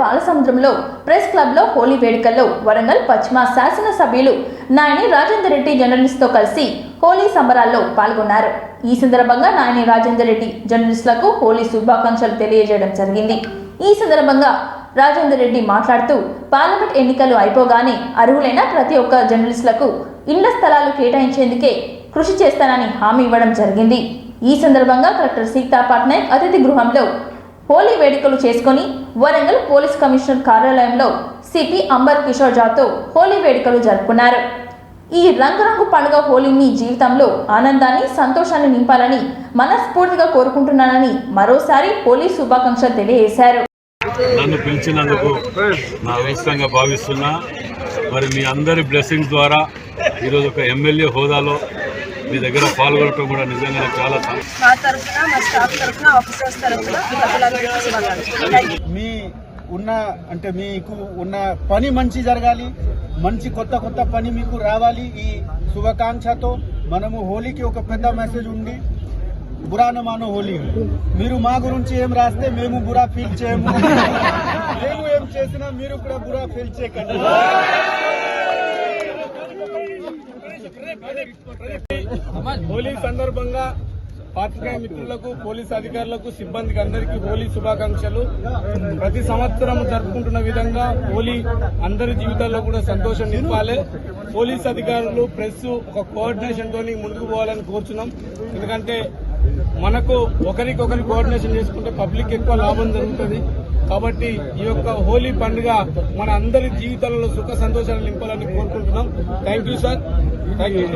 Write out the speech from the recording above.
బాలసముద్రంలో press క్లబ్లో హోలీ వేడుకల్లో వరంగల్ పశ్చిమ శాసనసభ్యులు నాయని రాజేందర్ రెడ్డి జర్నలిస్టుతో కలిసి హోలీ సంబరాల్లో పాల్గొన్నారు. ఈ సందర్భంగా నాయని రాజేందర్ రెడ్డి జర్నలిస్టులకు హోలీ శుభాకాంక్షలు తెలియజేయడం జరిగింది. ఈ సందర్భంగా రాజేందర్ రెడ్డి మాట్లాడుతూ పార్లమెంట్ ఎన్నికలు అయిపోగానే అర్హులైన ప్రతి ఒక్క జర్నలిస్టులకు ఇళ్ల స్థలాలు కేటాయించేందుకే కృషి చేస్తానని హామీ ఇవ్వడం జరిగింది. ఈ సందర్భంగా కలెక్టర్ సీతా పట్నాయక్ అతిథి గృహంలో హోలీ వేడుకలు చేసుకుని వరంగల్ పోలీస్ కమిషనర్ కార్యాలయంలో సిపి అంబర్ కిషోర్ జాతో హోలీ వేడుకలు జరుపుకున్నారు. ఈ రంగురంగు పండుగ హోలీ మీ జీవితంలో ఆనందాన్ని సంతోషాన్ని నింపాలని మనస్ఫూర్తిగా కోరుకుంటున్నానని మరోసారి హోలీ శుభాకాంక్షలు తెలియజేశారు. నన్ను పిలిచినందుకు నా అదృష్టంగా భావిస్తున్నా. మరి మీ అందరి బ్లెస్సింగ్స్ ద్వారా ఈరోజు ఒక ఎమ్మెల్యే హోదాలో మీ దగ్గర పాల్గొనడం కూడా నిజంగా చాలా మీ మీకు ఉన్న పని మంచి జరగాలి, మంచి కొత్త కొత్త పని మీకు రావాలి. ఈ శుభాకాంక్షతో మనము హోలీకి ఒక పెద్ద మెసేజ్ ఉంది, బురా న మానో హోలీ. మీరు మా గురించి ఏం రాస్తే మేము బురా ఫీల్ చేయము, మేము ఏం చేసినా మీరు కూడా బురా ఫీల్ చేయకండి. హోలీ సందర్భంగా పాత్రికేయ మిత్రులకు, పోలీస్ అధికారులకు, సిబ్బందికి అందరికీ హోలీ శుభాకాంక్షలు. ప్రతి సంవత్సరం జరుపుకుంటున్న విధంగా హోలీ అందరి జీవితాల్లో కూడా సంతోషం నింపాలి. పోలీస్ అధికారులు, ప్రెస్ ఒక కోఆర్డినేషన్ తోని ముందుకు పోవాలని కోరుచున్నాం. ఎందుకంటే మనకు ఒకరికొకరి కోఆర్డినేషన్ చేసుకుంటే పబ్లిక్ ఎక్కువ లాభం జరుగుతుంది. కాబట్టి ఈ యొక్క హోలీ పండుగ మన అందరి జీవితాలలో సుఖ సంతోషాలు నింపాలని కోరుకుంటున్నాం. Thank you sir. Thank you.